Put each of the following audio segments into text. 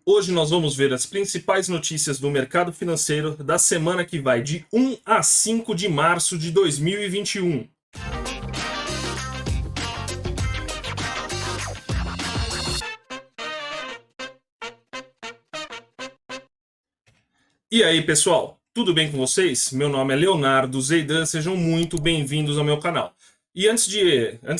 Hoje nós vamos ver as principais notícias do mercado financeiro da semana que vai de 1 a 5 de março de 2021. E aí, pessoal, tudo bem com vocês? Meu nome é Leonardo Zeidan, sejam muito bem-vindos ao meu canal. E antes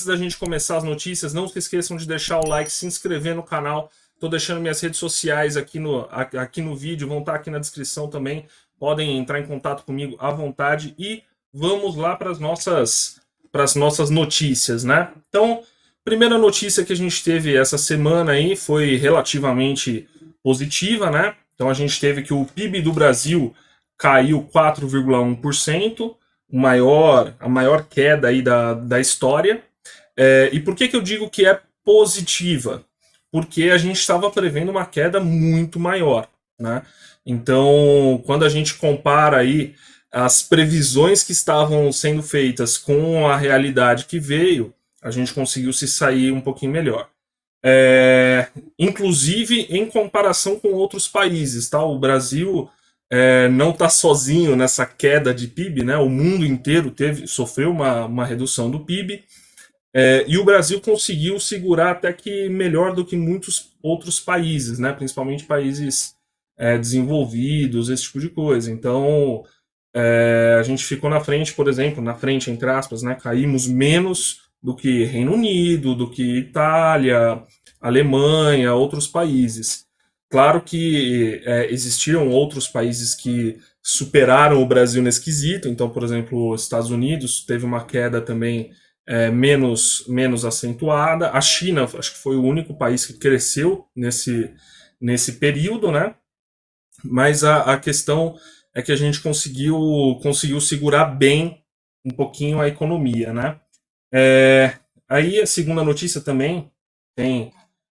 da gente começar as notícias, não se esqueçam de deixar o like, se inscrever no canal. Estou deixando minhas redes sociais aqui no vídeo, vão estar aqui na descrição também. Podem entrar em contato comigo à vontade e vamos lá para as nossas notícias, né? Então, primeira notícia que a gente teve essa semana aí foi relativamente positiva, né? Então a gente teve que o PIB do Brasil caiu 4,1%, a maior queda aí da história. E por que eu digo que é positiva? Porque a gente estava prevendo uma queda muito maior, né? Então, quando a gente compara aí as previsões que estavam sendo feitas com a realidade que veio, a gente conseguiu se sair um pouquinho melhor. Inclusive em comparação com outros países, tá? O Brasil não está sozinho nessa queda de PIB, né? O mundo inteiro sofreu uma redução do PIB. E o Brasil conseguiu segurar até que melhor do que muitos outros países, né? Principalmente países desenvolvidos, esse tipo de coisa. Então, a gente ficou na frente, por exemplo, na frente, entre aspas, né? Caímos menos do que Reino Unido, do que Itália, Alemanha, outros países. Claro que existiram outros países que superaram o Brasil nesse quesito. Então, por exemplo, os Estados Unidos teve uma queda também menos acentuada. A China, acho que foi o único país que cresceu nesse período, né? Mas a questão é que a gente conseguiu segurar bem um pouquinho a economia, né? Aí a segunda notícia também tem,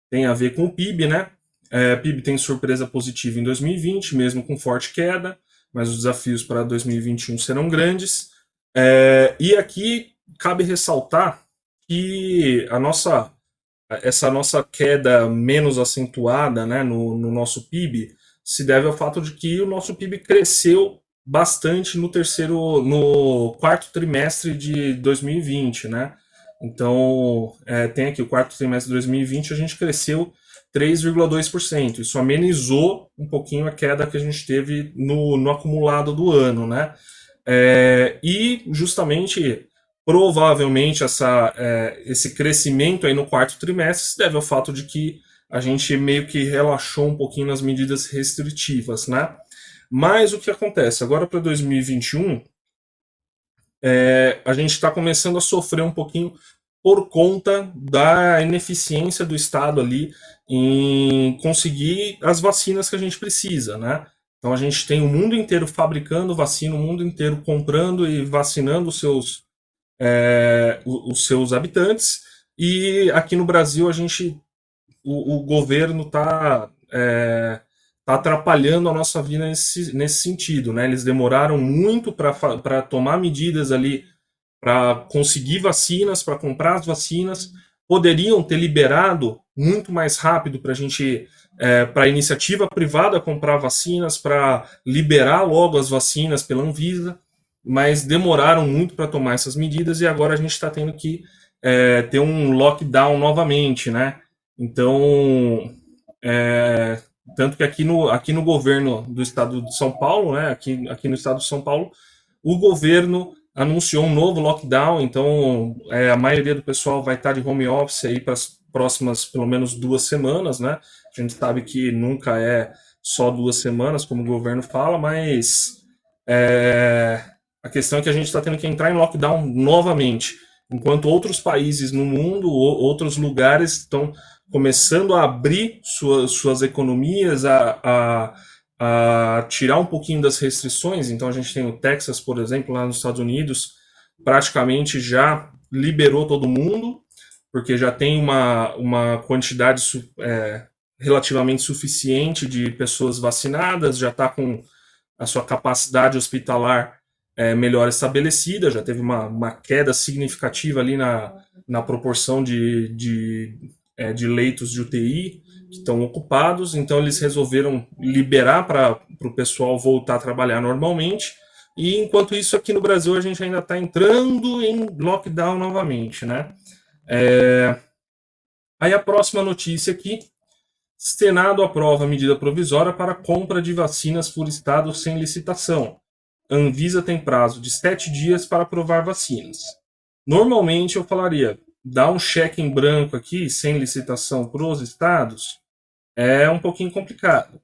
tem a ver com o PIB, né? PIB tem surpresa positiva em 2020, mesmo com forte queda, mas os desafios para 2021 serão grandes. E aqui cabe ressaltar que essa nossa queda menos acentuada, né, no nosso PIB se deve ao fato de que o nosso PIB cresceu bastante no quarto trimestre de 2020, né? Então, tem aqui o quarto trimestre de 2020, a gente cresceu 3,2%. Isso amenizou um pouquinho a queda que a gente teve no acumulado do ano, né? E justamente, provavelmente, esse crescimento aí no quarto trimestre se deve ao fato de que a gente meio que relaxou um pouquinho nas medidas restritivas, né? Mas o que acontece? Agora para 2021, a gente está começando a sofrer um pouquinho por conta da ineficiência do Estado ali em conseguir as vacinas que a gente precisa, né? Então a gente tem o mundo inteiro fabricando vacina, o mundo inteiro comprando e vacinando os seus habitantes, e aqui no Brasil o governo tá atrapalhando a nossa vida nesse sentido, né? Eles demoraram muito para tomar medidas ali para conseguir vacinas, para comprar as vacinas, poderiam ter liberado muito mais rápido para a gente, para a iniciativa privada comprar vacinas, para liberar logo as vacinas pela Anvisa, mas demoraram muito para tomar essas medidas e agora a gente está tendo que ter um lockdown novamente, né? Então, tanto que aqui no governo do estado de São Paulo, né? Aqui no estado de São Paulo, o governo anunciou um novo lockdown, então a maioria do pessoal vai estar de home office aí para as próximas pelo menos 2 semanas, né? A gente sabe que nunca é só 2 semanas, como o governo fala, mas a questão é que a gente está tendo que entrar em lockdown novamente, enquanto outros países no mundo, outros lugares estão começando a abrir suas economias, a tirar um pouquinho das restrições. Então a gente tem o Texas, por exemplo, lá nos Estados Unidos, praticamente já liberou todo mundo, porque já tem uma quantidade relativamente suficiente de pessoas vacinadas, já está com a sua capacidade hospitalar melhor estabelecida, já teve uma queda significativa ali na proporção de leitos de UTI, que estão ocupados, então eles resolveram liberar para o pessoal voltar a trabalhar normalmente. E enquanto isso, aqui no Brasil, a gente ainda está entrando em lockdown novamente, né? Aí a próxima notícia aqui: Senado aprova medida provisória para compra de vacinas por estado sem licitação. A Anvisa tem prazo de 7 dias para aprovar vacinas. Normalmente eu falaria, dar um cheque em branco aqui, sem licitação para os estados, é um pouquinho complicado.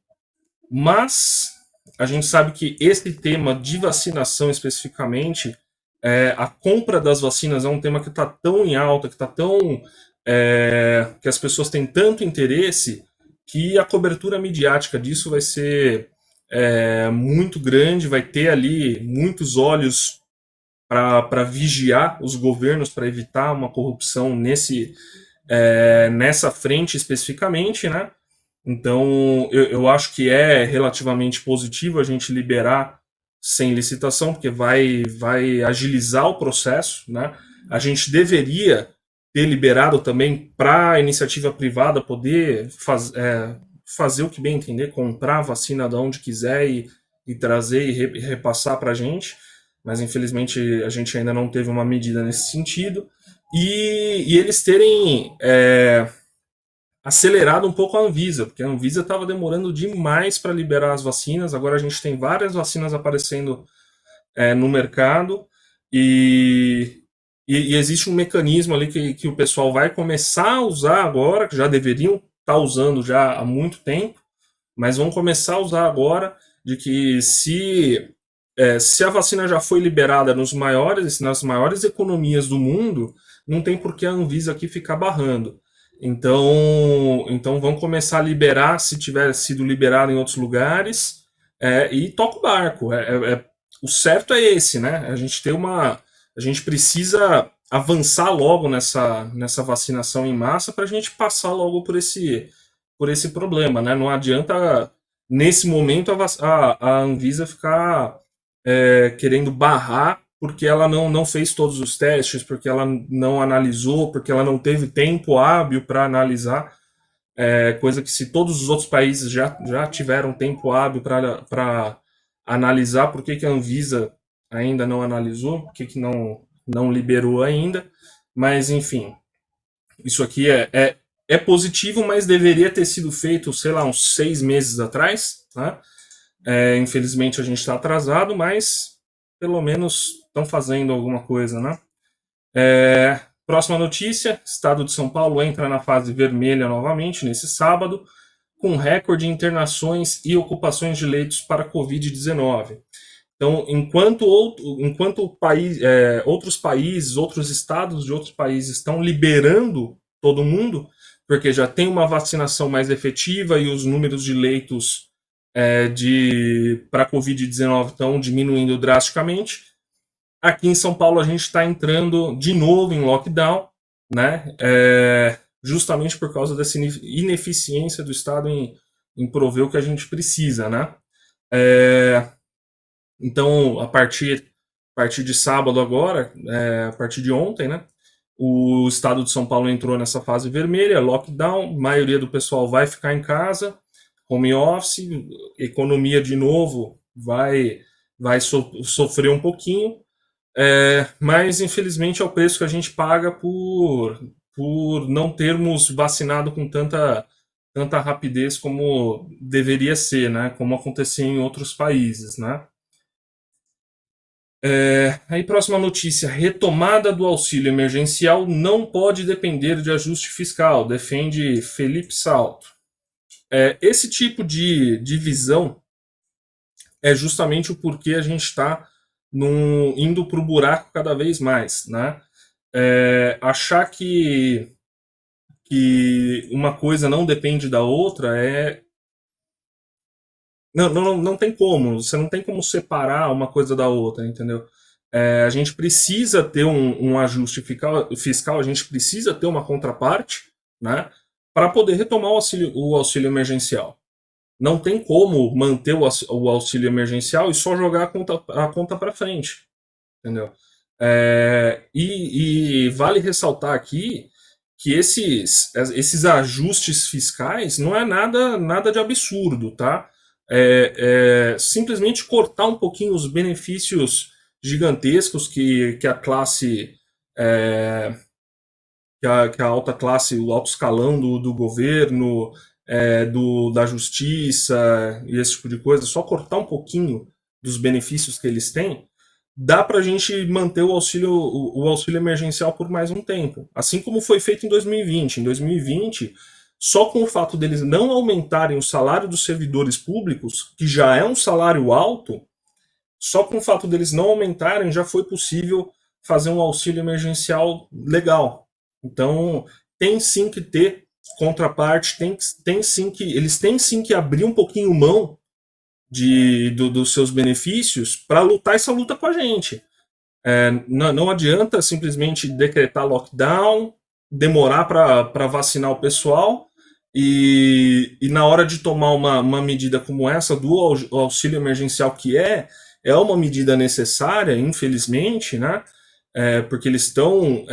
Mas a gente sabe que esse tema de vacinação especificamente, a compra das vacinas é um tema que está tão em alta, que está tão. Que as pessoas têm tanto interesse, que a cobertura midiática disso vai ser muito grande, vai ter ali muitos olhos para vigiar os governos, para evitar uma corrupção nessa frente especificamente, né? Então, eu acho que é relativamente positivo a gente liberar sem licitação, porque vai agilizar o processo, né? A gente deveria ter liberado também para a iniciativa privada poder fazer o que bem entender, comprar a vacina de onde quiser e trazer e repassar para a gente, mas infelizmente a gente ainda não teve uma medida nesse sentido. E eles terem acelerado um pouco a Anvisa, porque a Anvisa estava demorando demais para liberar as vacinas. Agora a gente tem várias vacinas aparecendo no mercado e existe um mecanismo ali que o pessoal vai começar a usar agora, que já deveriam estar usando já há muito tempo, mas vão começar a usar agora, de que se a vacina já foi liberada nas maiores economias do mundo, não tem por que a Anvisa aqui ficar barrando. Então vão começar a liberar se tiver sido liberado em outros lugares e toca o barco. O certo é esse, né? A gente precisa avançar logo nessa vacinação em massa para a gente passar logo por esse problema, né? Não adianta nesse momento a Anvisa ficar querendo barrar porque ela não fez todos os testes, porque ela não analisou, porque ela não teve tempo hábil para analisar, coisa que se todos os outros países já tiveram tempo hábil para analisar, por que a Anvisa ainda não analisou, por que não liberou ainda, mas enfim, isso aqui é positivo, mas deveria ter sido feito, sei lá, uns 6 meses atrás, né? Infelizmente a gente está atrasado, mas pelo menos estão fazendo alguma coisa, né? Próxima notícia: Estado de São Paulo entra na fase vermelha novamente nesse sábado, com recorde de internações e ocupações de leitos para Covid-19. Então, enquanto outros países, outros estados de outros países estão liberando todo mundo, porque já tem uma vacinação mais efetiva e os números de leitos para Covid-19 estão diminuindo drasticamente, aqui em São Paulo a gente está entrando de novo em lockdown, né? Justamente por causa dessa ineficiência do Estado em prover o que a gente precisa, né? Então, a partir de sábado agora, a partir de ontem, né? O Estado de São Paulo entrou nessa fase vermelha, lockdown, a maioria do pessoal vai ficar em casa, home office, economia de novo vai sofrer um pouquinho, mas infelizmente é o preço que a gente paga por não termos vacinado com tanta rapidez como deveria ser, né? Como acontecia em outros países, né? Aí, próxima notícia: retomada do auxílio emergencial não pode depender de ajuste fiscal, defende Felipe Salto. Esse tipo de divisão é justamente o porquê a gente está indo para o buraco cada vez mais, né? Achar que uma coisa não depende da outra não tem como, você não tem como separar uma coisa da outra, entendeu? A gente precisa ter um ajuste fiscal, a gente precisa ter uma contraparte, né, para poder retomar o auxílio emergencial. Não tem como manter o auxílio emergencial e só jogar a conta para frente, entendeu? E vale ressaltar aqui que esses ajustes fiscais não é nada de absurdo, tá? Simplesmente cortar um pouquinho os benefícios gigantescos que a classe, é, que a alta classe, o alto escalão do governo, da justiça e esse tipo de coisa, só cortar um pouquinho dos benefícios que eles têm, dá para a gente manter o auxílio emergencial por mais um tempo. Assim como foi feito em 2020. Em 2020, só com o fato deles não aumentarem o salário dos servidores públicos, que já é um salário alto, só com o fato deles não aumentarem já foi possível fazer um auxílio emergencial legal. Então, tem sim que ter contraparte, eles têm sim que abrir um pouquinho mão dos seus benefícios para lutar essa luta com a gente. Não adianta simplesmente decretar lockdown, demorar para vacinar o pessoal e na hora de tomar uma medida como essa do auxílio emergencial, que é uma medida necessária, infelizmente, né? Porque eles estão.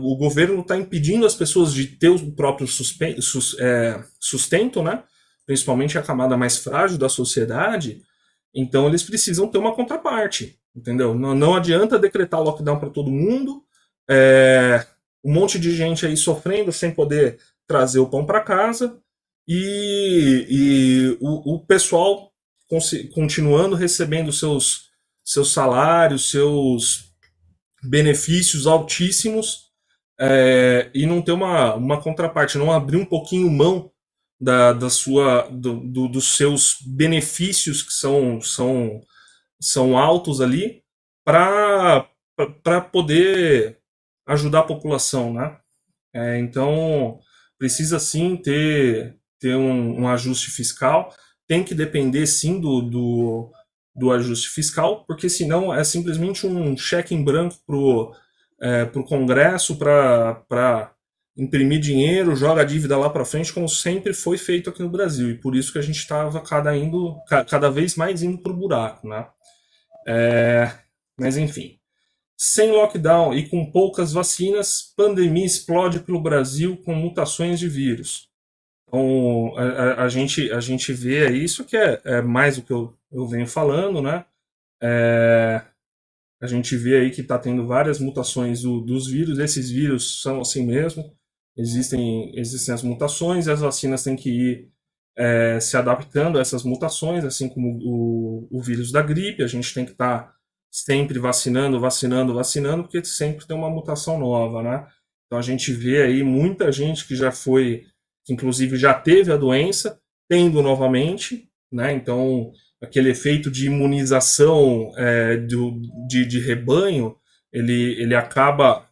O governo está impedindo as pessoas de ter o próprio sustento, né? Principalmente a camada mais frágil da sociedade. Então eles precisam ter uma contraparte, entendeu? Não adianta decretar lockdown para todo mundo, um monte de gente aí sofrendo sem poder trazer o pão para casa e o pessoal continuando recebendo seus salários, seus benefícios altíssimos, e não ter uma contraparte, não abrir um pouquinho mão dos seus benefícios que são altos ali para poder ajudar a população, né? Então precisa sim ter um ajuste fiscal, tem que depender sim do ajuste fiscal, porque senão é simplesmente um cheque em branco pro Congresso para imprimir dinheiro, joga a dívida lá para frente, como sempre foi feito aqui no Brasil. E por isso que a gente estava cada vez mais indo para o buraco, né? Mas enfim. Sem lockdown e com poucas vacinas, pandemia explode pelo Brasil com mutações de vírus. Então, a gente vê isso que é mais o que eu venho falando, né? A gente vê aí que está tendo várias mutações dos vírus. Esses vírus são assim mesmo. Existem as mutações e as vacinas têm que ir se adaptando a essas mutações, assim como o vírus da gripe. A gente tem que estar sempre vacinando, porque sempre tem uma mutação nova, né? Então a gente vê aí muita gente que que inclusive já teve a doença, tendo novamente, né? Então aquele efeito de imunização de rebanho, ele acaba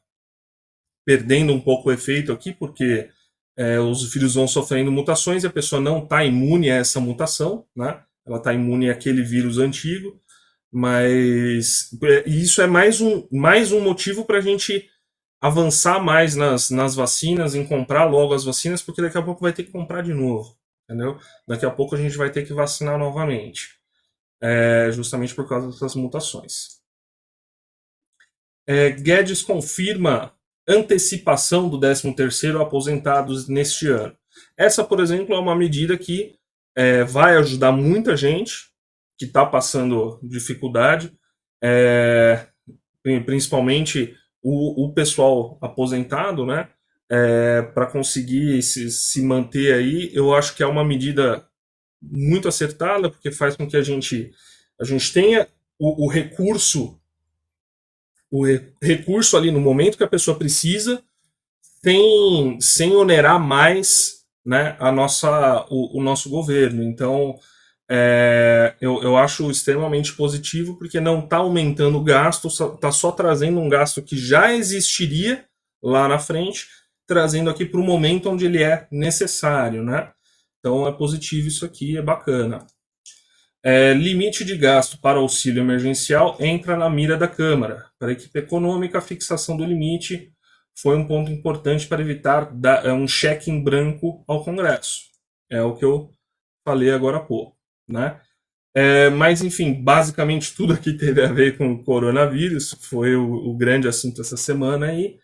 perdendo um pouco o efeito aqui, porque os vírus vão sofrendo mutações e a pessoa não está imune a essa mutação, né? Ela está imune àquele vírus antigo, mas isso é mais um motivo para a gente avançar mais nas vacinas, em comprar logo as vacinas, porque daqui a pouco vai ter que comprar de novo, entendeu? Daqui a pouco a gente vai ter que vacinar novamente, justamente por causa dessas mutações. Guedes confirma antecipação do 13º aposentados neste ano. Essa, por exemplo, é uma medida que vai ajudar muita gente que está passando dificuldade, principalmente o pessoal aposentado, né? Para conseguir se manter aí, eu acho que é uma medida muito acertada, porque faz com que a gente tenha o recurso ali no momento que a pessoa precisa, sem onerar mais, né, o nosso governo. Então, eu acho extremamente positivo, porque não está aumentando o gasto, está só trazendo um gasto que já existiria lá na frente, trazendo aqui para o momento onde ele é necessário, né? Então é positivo isso aqui, é bacana. Limite de gasto para auxílio emergencial entra na mira da Câmara. Para a equipe econômica, a fixação do limite foi um ponto importante para evitar um cheque em branco ao Congresso. É o que eu falei agora há pouco, né? Mas, enfim, basicamente tudo aqui teve a ver com o coronavírus, foi o grande assunto essa semana aí.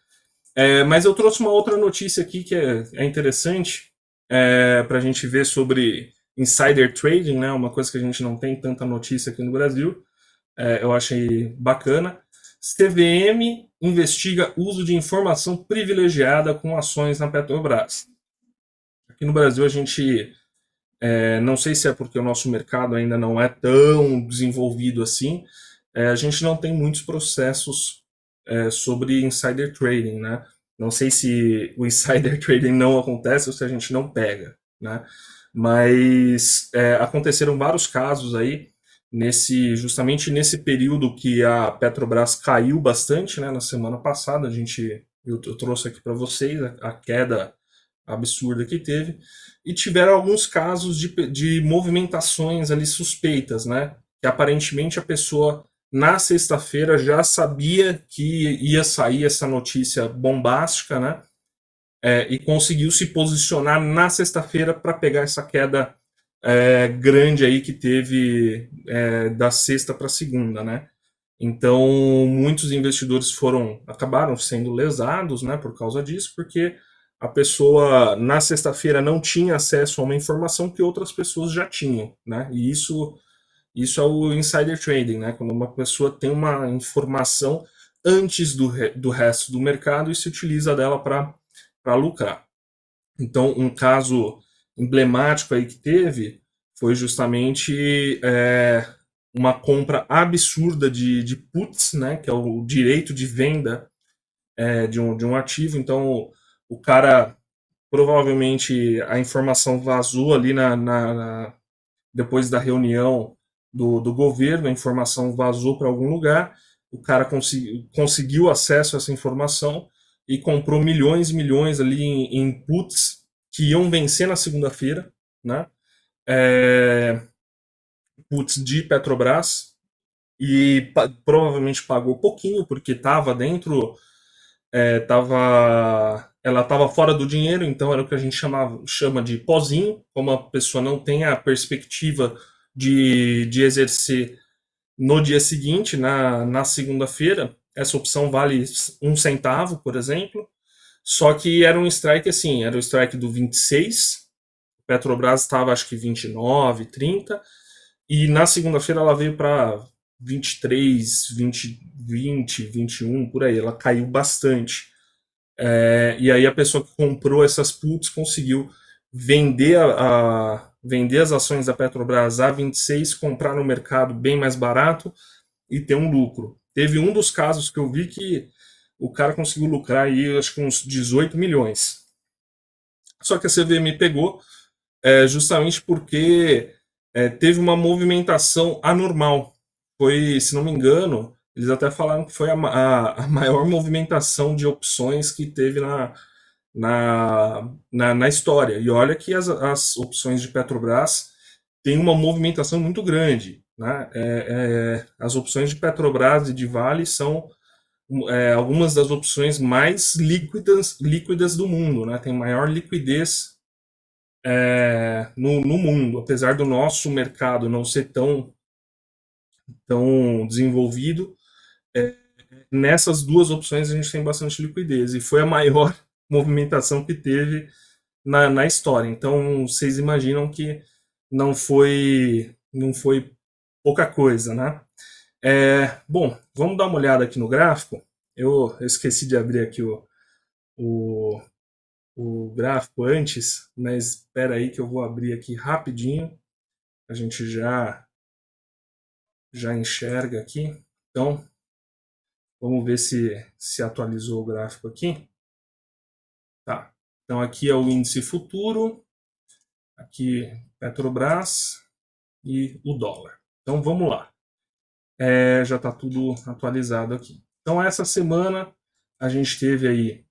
Mas eu trouxe uma outra notícia aqui que é interessante para a gente ver sobre insider trading, né? Uma coisa que a gente não tem tanta notícia aqui no Brasil. Eu achei bacana. CVM investiga uso de informação privilegiada com ações na Petrobras. Aqui no Brasil a gente, não sei se é porque o nosso mercado ainda não é tão desenvolvido assim, a gente não tem muitos processos sobre insider trading, né? Não sei se o insider trading não acontece ou se a gente não pega, né? Mas aconteceram vários casos aí justamente nesse período que a Petrobras caiu bastante, né? Na semana passada eu trouxe aqui para vocês a queda absurda que teve e tiveram alguns casos de movimentações ali suspeitas, né? Que aparentemente a pessoa na sexta-feira já sabia que ia sair essa notícia bombástica, né? E conseguiu se posicionar na sexta-feira para pegar essa queda grande aí que teve da sexta para segunda, né? Então muitos investidores acabaram sendo lesados, né? Por causa disso, porque a pessoa na sexta-feira não tinha acesso a uma informação que outras pessoas já tinham, né? E isso é o insider trading, né? Quando uma pessoa tem uma informação antes do resto do mercado e se utiliza dela para lucrar. Então, um caso emblemático aí que teve foi justamente uma compra absurda de puts, né? Que é o direito de venda de um ativo. Então, o cara provavelmente a informação vazou ali depois da reunião do governo, a informação vazou para algum lugar, o cara conseguiu acesso a essa informação e comprou milhões e milhões ali em puts que iam vencer na segunda-feira, né? É, puts de Petrobras, e provavelmente pagou pouquinho, porque estava dentro, ela estava fora do dinheiro, então era o que a gente chama de pozinho, como a pessoa não tem a perspectiva de exercer no dia seguinte, na segunda-feira. Essa opção vale 1 centavo, por exemplo, só que era um strike assim, era o strike do 26, Petrobras estava acho que 29, 30, e na segunda-feira ela veio para 23, 20, 21, por aí, ela caiu bastante. E aí a pessoa que comprou essas puts conseguiu vender as ações da Petrobras a 26, comprar no mercado bem mais barato e ter um lucro. Teve um dos casos que eu vi que o cara conseguiu lucrar aí, acho que uns 18 milhões. Só que a CVM pegou justamente porque teve uma movimentação anormal. Foi, se não me engano, eles até falaram que foi a maior movimentação de opções que teve na história. E olha que as opções de Petrobras têm uma movimentação muito grande. Né? As opções de Petrobras e de Vale são algumas das opções mais líquidas do mundo. Né? Tem maior liquidez no mundo, apesar do nosso mercado não ser tão desenvolvido. Nessas duas opções a gente tem bastante liquidez e foi a maior movimentação que teve na história. Então vocês imaginam que não foi pouca coisa, né? Bom, vamos dar uma olhada aqui no gráfico. Eu esqueci de abrir aqui o, o gráfico antes, mas espera aí que eu vou abrir aqui rapidinho. A gente já enxerga aqui. Então, vamos ver se atualizou o gráfico aqui. Tá. Então, aqui é o índice futuro, aqui Petrobras e o dólar. Então, vamos lá. Já está tudo atualizado aqui. Então, essa semana a gente teve aí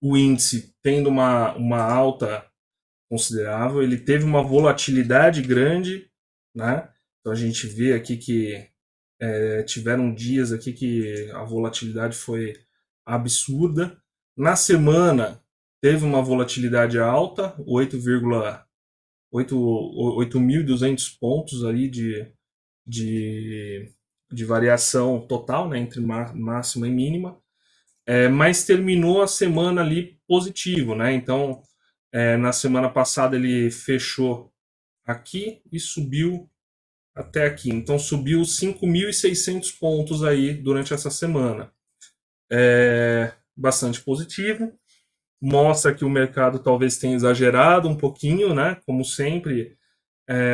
o índice tendo uma alta considerável, ele teve uma volatilidade grande, né? Então a gente vê aqui que tiveram dias aqui que a volatilidade foi absurda. Na semana teve uma volatilidade alta, 8.200 pontos ali de variação total, né, entre máxima e mínima. mas terminou a semana ali positivo, né? Então, na semana passada ele fechou aqui e subiu até aqui. Então, subiu 5.600 pontos aí durante essa semana. Bastante positivo. Mostra que o mercado talvez tenha exagerado um pouquinho, né? Como sempre,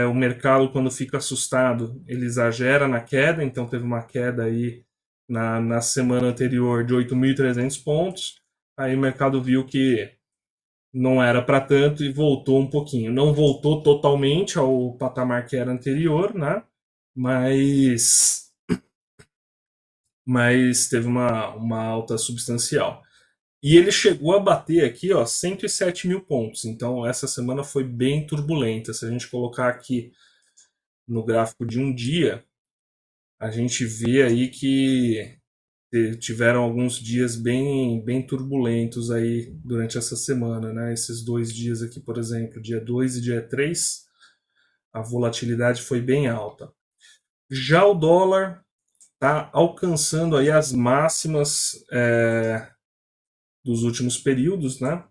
o mercado, quando fica assustado, ele exagera na queda. Então, teve uma queda aí na semana anterior de 8.300 pontos. Aí o mercado viu que não era para tanto e voltou um pouquinho. Não voltou totalmente ao patamar que era anterior, né? Mas, mas teve uma alta substancial. E ele chegou a bater aqui, ó, 107 mil pontos. Então, essa semana foi bem turbulenta. Se a gente colocar aqui no gráfico de um dia, a gente vê aí que tiveram alguns dias bem turbulentos aí durante essa semana, né? Esses 2 dias aqui, por exemplo, dia 2 e dia 3, a volatilidade foi bem alta. Já o dólar está alcançando aí as máximas dos últimos períodos, né?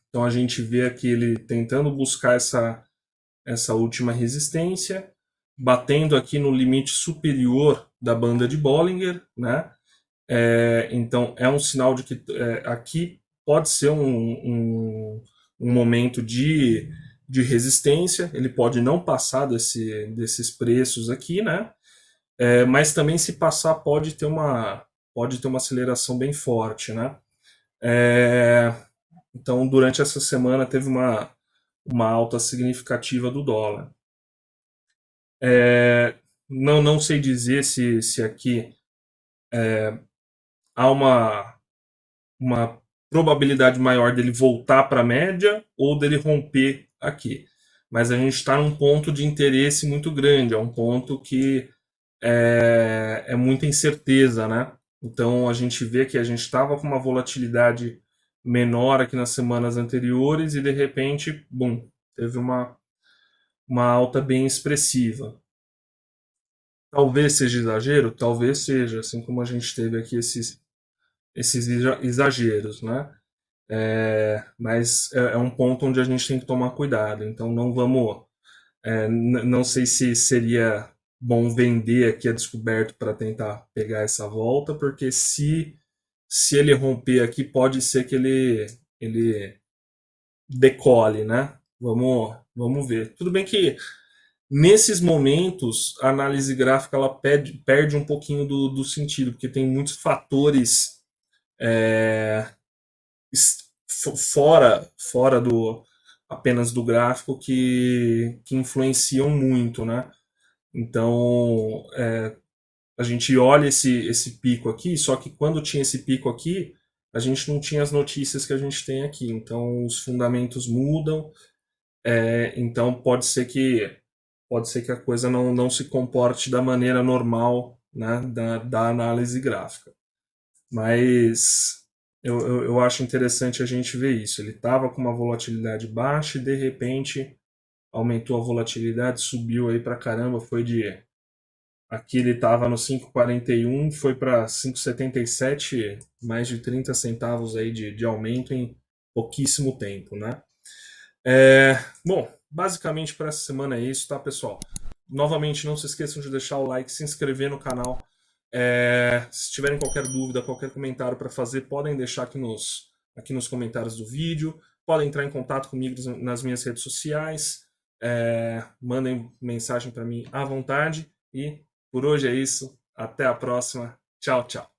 Então a gente vê aqui ele tentando buscar essa última resistência, batendo aqui no limite superior da banda de Bollinger, né? Então é um sinal de que aqui pode ser um momento de resistência, ele pode não passar desses preços aqui, né? Mas também se passar pode ter uma aceleração bem forte, né? Então durante essa semana teve uma alta significativa do dólar. Não sei dizer se aqui há uma probabilidade maior dele voltar para a média ou dele romper aqui. Mas a gente está num ponto de interesse muito grande, é um ponto que é muita incerteza, né? Então a gente vê que a gente estava com uma volatilidade menor aqui nas semanas anteriores e de repente, bum, teve uma alta bem expressiva. Talvez seja exagero, talvez seja, assim como a gente teve aqui esses exageros, né? Mas é um ponto onde a gente tem que tomar cuidado. Então não vamos, não sei se seria bom vender aqui a descoberto para tentar pegar essa volta, porque se ele romper aqui, pode ser que ele decole, né? Vamos ver. Tudo bem que nesses momentos a análise gráfica ela perde um pouquinho do sentido, porque tem muitos fatores é, fora apenas do gráfico que influenciam muito, né? Então, a gente olha esse pico aqui, só que quando tinha esse pico aqui, a gente não tinha as notícias que a gente tem aqui. Então, os fundamentos mudam. Então, pode ser que a coisa não se comporte da maneira normal, né, da análise gráfica. Mas eu acho interessante a gente ver isso. Ele estava com uma volatilidade baixa e de repente aumentou a volatilidade, subiu aí para caramba, foi de aqui ele estava no 5,41, foi para 5,77, mais de 30 centavos aí de aumento em pouquíssimo tempo, né? Bom, basicamente para essa semana é isso, tá, pessoal? Novamente, não se esqueçam de deixar o like, se inscrever no canal. Se tiverem qualquer dúvida, qualquer comentário para fazer, podem deixar aqui nos comentários do vídeo. Podem entrar em contato comigo nas minhas redes sociais. Mandem mensagem para mim à vontade. E por hoje é isso. Até a próxima. Tchau, tchau.